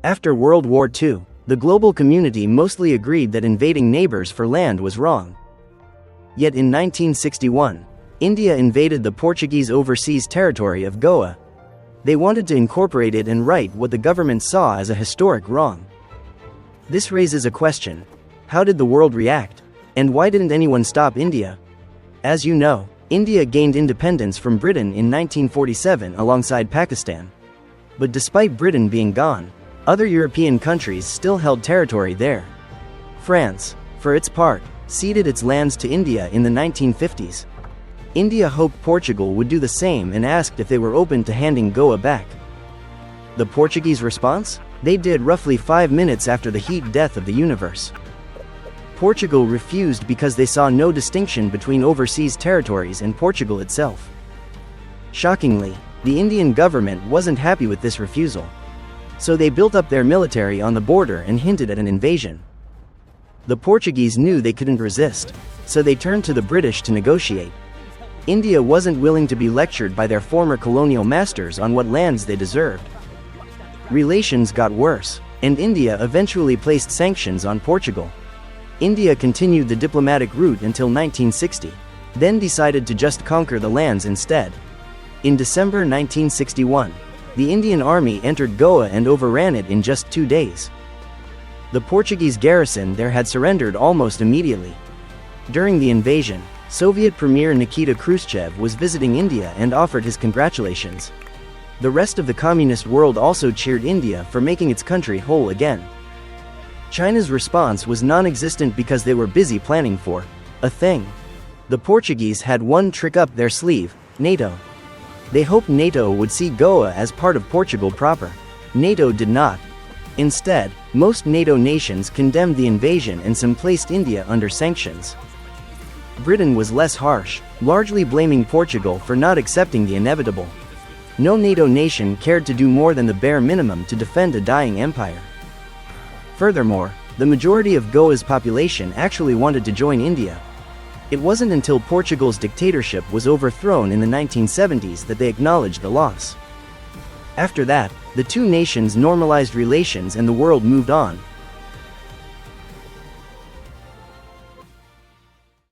After World War II, the global community mostly agreed that invading neighbors for land was wrong. Yet in 1961, India invaded the Portuguese overseas territory of Goa. They wanted to incorporate it and right what the government saw as a historic wrong. This raises a question: how did the world react? And why didn't anyone stop India? As you know, India gained independence from Britain in 1947 alongside Pakistan. But despite Britain being gone, other European countries still held territory there. France, for its part, ceded its lands to India in the 1950s. India hoped Portugal would do the same and asked if they were open to handing Goa back. The Portuguese response? They did roughly 5 minutes after the heat death of the universe. Portugal refused because they saw no distinction between overseas territories and Portugal itself. Shockingly, the Indian government wasn't happy with this refusal. So they built up their military on the border and hinted at an invasion. The Portuguese knew they couldn't resist, so they turned to the British to negotiate. India wasn't willing to be lectured by their former colonial masters on what lands they deserved. Relations got worse, and India eventually placed sanctions on Portugal. India continued the diplomatic route until 1960, then decided to just conquer the lands instead. In December 1961, the Indian army entered Goa and overran it in just 2 days. The Portuguese garrison there had surrendered almost immediately. During the invasion, Soviet Premier Nikita Khrushchev was visiting India and offered his congratulations. The rest of the communist world also cheered India for making its country whole again. China's response was non-existent because they were busy planning for a thing. The Portuguese had one trick up their sleeve: NATO. They hoped NATO would see Goa as part of Portugal proper. NATO did not. Instead, most NATO nations condemned the invasion and some placed India under sanctions. Britain was less harsh, largely blaming Portugal for not accepting the inevitable. No NATO nation cared to do more than the bare minimum to defend a dying empire. Furthermore, the majority of Goa's population actually wanted to join India. It wasn't until Portugal's dictatorship was overthrown in the 1970s that they acknowledged the loss. After that, the two nations normalized relations and the world moved on,